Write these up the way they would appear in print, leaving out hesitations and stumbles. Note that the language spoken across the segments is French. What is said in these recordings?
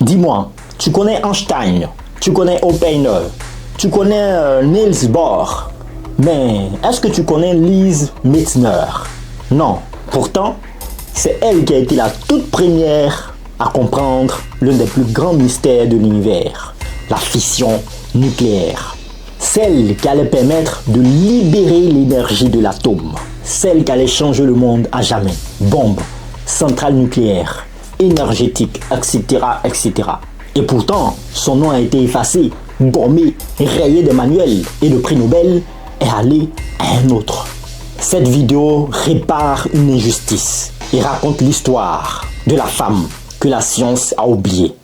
Dis-moi, tu connais Einstein, tu connais Oppenheimer, tu connais Niels Bohr, mais est-ce que tu connais Lise Meitner? Non. Pourtant, c'est elle qui a été la toute première à comprendre l'un des plus grands mystères de l'univers, la fission nucléaire. Celle qui allait permettre de libérer l'énergie de l'atome. Celle qui allait changer le monde à jamais. Bombe, centrale nucléaire, énergétique, etc., etc. Et pourtant, son nom a été effacé, gommé, rayé des manuels et le prix Nobel est allé à un autre. Cette vidéo répare une injustice et raconte l'histoire de la femme que la science a oubliée.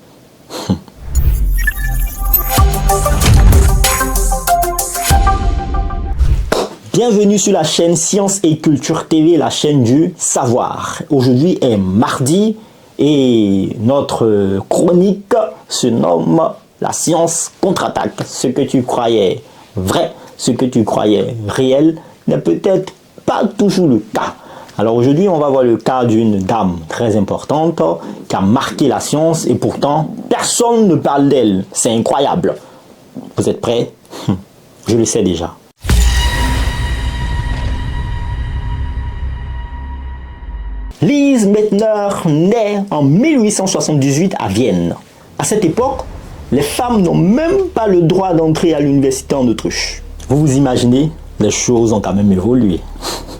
Bienvenue sur la chaîne Science et Culture TV, la chaîne du savoir. Aujourd'hui est mardi et notre chronique se nomme La science contre-attaque. Ce que tu croyais vrai, ce que tu croyais réel n'est peut-être pas toujours le cas. Alors aujourd'hui, on va voir le cas d'une dame très importante qui a marqué la science et pourtant personne ne parle d'elle. C'est incroyable. Vous êtes prêts? Je le sais déjà. Lise Meitner naît en 1878 à Vienne. À cette époque, les femmes n'ont même pas le droit d'entrer à l'université en Autriche. Vous vous imaginez, les choses ont quand même évolué.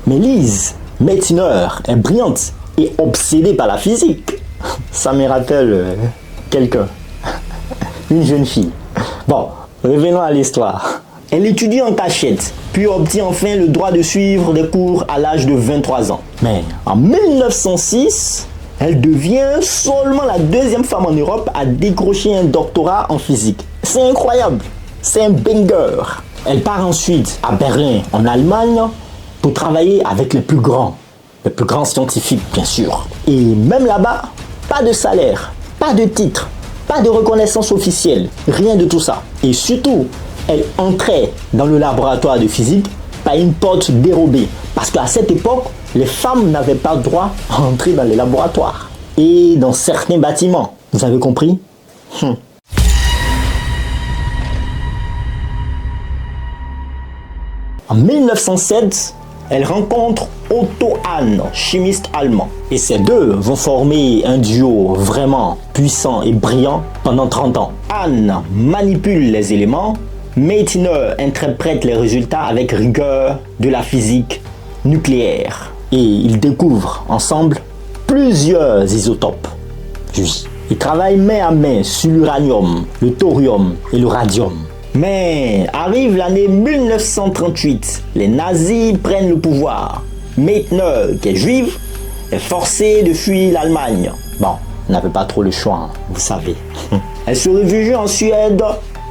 Mais Lise Meitner est brillante et obsédée par la physique. Ça me rappelle quelqu'un, une jeune fille. Bon, revenons à l'histoire. Elle étudie en cachette, puis obtient enfin le droit de suivre des cours à l'âge de 23 ans. Mais en 1906, elle devient seulement la deuxième femme en Europe à décrocher un doctorat en physique. C'est incroyable, c'est un banger. Elle part ensuite à Berlin, en Allemagne, pour travailler avec les plus grands scientifiques, bien sûr. Et même là-bas, pas de salaire, pas de titre, pas de reconnaissance officielle, rien de tout ça. Et surtout, elle entrait dans le laboratoire de physique par une porte dérobée. Parce qu'à cette époque, les femmes n'avaient pas le droit à entrer dans les laboratoires. Et dans certains bâtiments. Vous avez compris? En 1907, elle rencontre Otto Hahn, chimiste allemand. Et ces deux vont former un duo vraiment puissant et brillant pendant 30 ans. Hahn manipule les éléments, Meitner interprète les résultats avec rigueur de la physique nucléaire. Et ils découvrent ensemble plusieurs isotopes. Oui. Ils travaillent main à main sur l'uranium, le thorium et le radium. Mais arrive l'année 1938, les nazis prennent le pouvoir. Meitner, qui est juive, est forcée de fuir l'Allemagne. Bon, elle n'avait pas trop le choix, vous savez. Elle se réfugie en Suède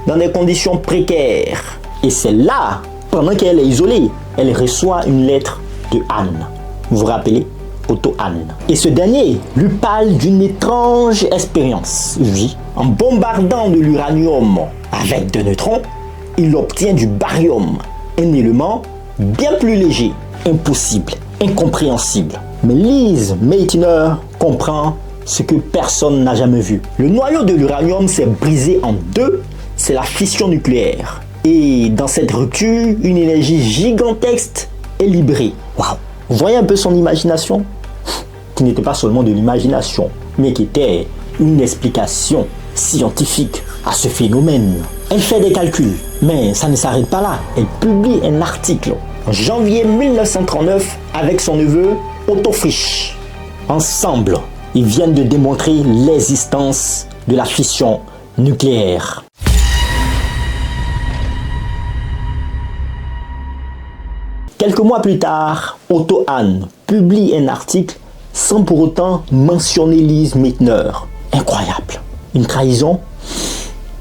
dans des conditions précaires. Et c'est là, pendant qu'elle est isolée, elle reçoit une lettre de Hahn. Vous vous rappelez? Otto Hahn. Et ce dernier lui parle d'une étrange expérience. Oui, en bombardant de l'uranium avec des neutrons, il obtient du barium, un élément bien plus léger, impossible, incompréhensible. Mais Lise Meitner comprend ce que personne n'a jamais vu. Le noyau de l'uranium s'est brisé en deux, c'est la fission nucléaire. Et dans cette rupture, une énergie gigantesque est libérée. Waouh! Vous voyez un peu son imagination? Qui n'était pas seulement de l'imagination, mais qui était une explication scientifique à ce phénomène. Elle fait des calculs, mais ça ne s'arrête pas là. Elle publie un article en janvier 1939 avec son neveu Otto Frisch. Ensemble, ils viennent de démontrer l'existence de la fission nucléaire. Quelques mois plus tard, Otto Hahn publie un article sans pour autant mentionner Lise Meitner. Incroyable. Une trahison?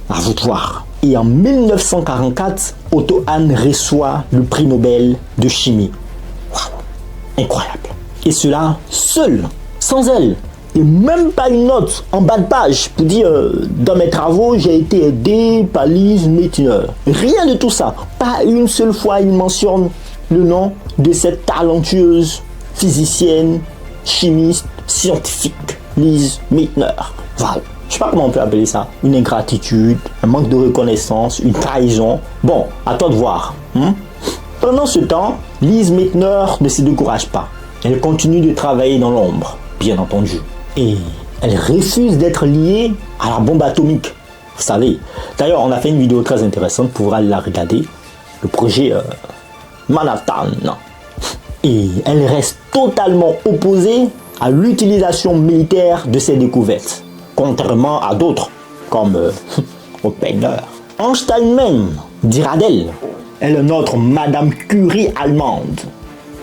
À vous de voir. Et en 1944, Otto Hahn reçoit le prix Nobel de chimie. Waouh. Incroyable. Et cela seul, sans elle. Et même pas une note en bas de page pour dire dans mes travaux j'ai été aidé par Lise Meitner. Rien de tout ça. Pas une seule fois il mentionne le nom de cette talentueuse physicienne, chimiste, scientifique, Lise Meitner. Voilà. Je sais pas comment on peut appeler ça. Une ingratitude, un manque de reconnaissance, une trahison. Bon, à toi de voir. Pendant ce temps, Lise Meitner ne se décourage pas. Elle continue de travailler dans l'ombre, bien entendu. Et elle refuse d'être liée à la bombe atomique. Vous savez. D'ailleurs, on a fait une vidéo très intéressante, pour aller la regarder. Le projet Manhattan. Et elle reste totalement opposée à l'utilisation militaire de ces découvertes, contrairement à d'autres, comme Oppenheimer. Einstein même dira d'elle, elle est notre Madame Curie allemande.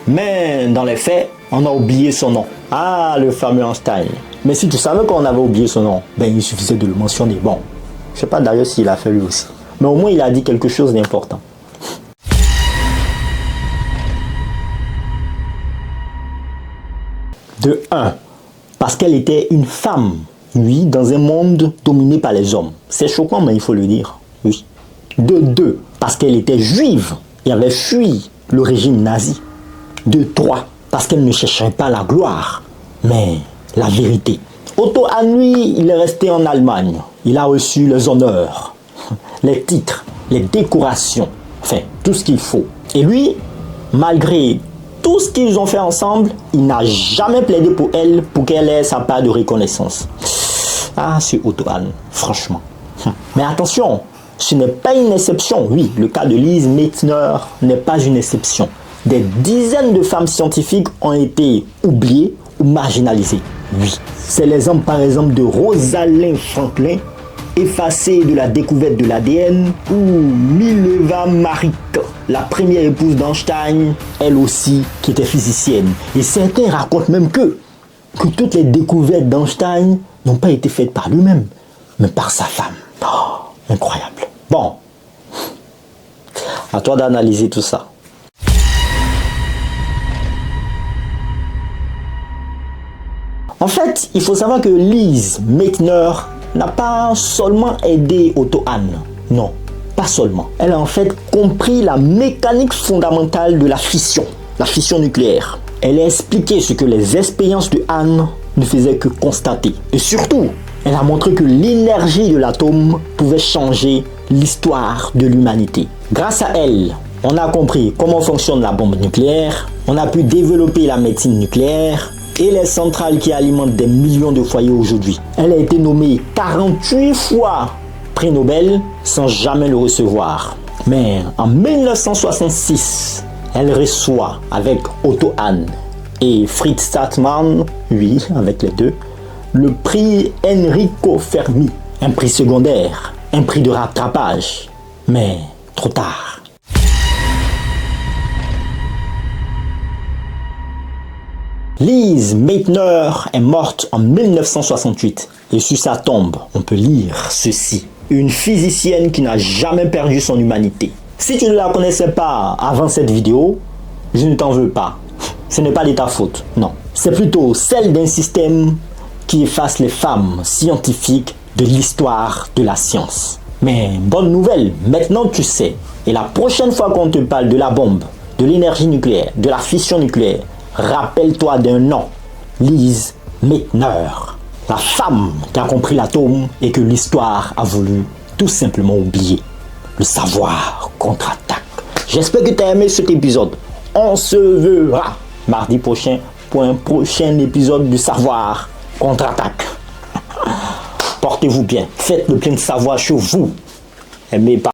Mais dans les faits, on a oublié son nom. Ah, le fameux Einstein. Mais si tu savais qu'on avait oublié son nom, ben il suffisait de le mentionner. Bon, je sais pas d'ailleurs s'il a fait lui aussi. Mais au moins il a dit quelque chose d'important. De 1, parce qu'elle était une femme, oui, dans un monde dominé par les hommes. C'est choquant, mais il faut le dire, oui. De 2, parce qu'elle était juive et avait fui le régime nazi. De 3, parce qu'elle ne cherchait pas la gloire, mais la vérité. Otto Hahn, lui, il est resté en Allemagne. Il a reçu les honneurs, les titres, les décorations, enfin, tout ce qu'il faut. Et lui, malgré tout ce qu'ils ont fait ensemble, il n'a jamais plaidé pour elle, pour qu'elle ait sa part de reconnaissance. Ah, c'est Otto Hahn, franchement. Mais attention, ce n'est pas une exception. Oui, le cas de Lise Meitner n'est pas une exception. Des dizaines de femmes scientifiques ont été oubliées ou marginalisées. Oui, c'est l'exemple par exemple de Rosalind Franklin, effacée de la découverte de l'ADN, ou Mileva Maric, la première épouse d'Einstein, elle aussi qui était physicienne. Et certains racontent même que toutes les découvertes d'Einstein n'ont pas été faites par lui-même, mais par sa femme. Oh, incroyable. Bon, à toi d'analyser tout ça. En fait, il faut savoir que Lise Meitner n'a pas seulement aidé Otto Hahn. Non, pas seulement. Elle a en fait compris la mécanique fondamentale de la fission nucléaire. Elle a expliqué ce que les expériences de Hahn ne faisaient que constater. Et surtout, elle a montré que l'énergie de l'atome pouvait changer l'histoire de l'humanité. Grâce à elle, on a compris comment fonctionne la bombe nucléaire, on a pu développer la médecine nucléaire, et les centrales qui alimentent des millions de foyers aujourd'hui. Elle a été nommée 48 fois prix Nobel sans jamais le recevoir. Mais en 1966, elle reçoit avec Otto Hahn et Fritz Strassmann, oui, avec les deux, le prix Enrico Fermi, un prix secondaire, un prix de rattrapage. Mais trop tard. Lise Meitner est morte en 1968 et sur sa tombe, on peut lire ceci. Une physicienne qui n'a jamais perdu son humanité. Si tu ne la connaissais pas avant cette vidéo, je ne t'en veux pas. Ce n'est pas de ta faute, non. C'est plutôt celle d'un système qui efface les femmes scientifiques de l'histoire de la science. Mais bonne nouvelle, maintenant tu sais. Et la prochaine fois qu'on te parle de la bombe, de l'énergie nucléaire, de la fission nucléaire, rappelle-toi d'un nom, Lise Meitner, la femme qui a compris l'atome et que l'histoire a voulu tout simplement oublier. Le savoir contre-attaque. J'espère que tu as aimé cet épisode. On se verra mardi prochain pour un prochain épisode du savoir contre-attaque. Portez-vous bien, faites le plein de savoir sur vous. Aimez pas.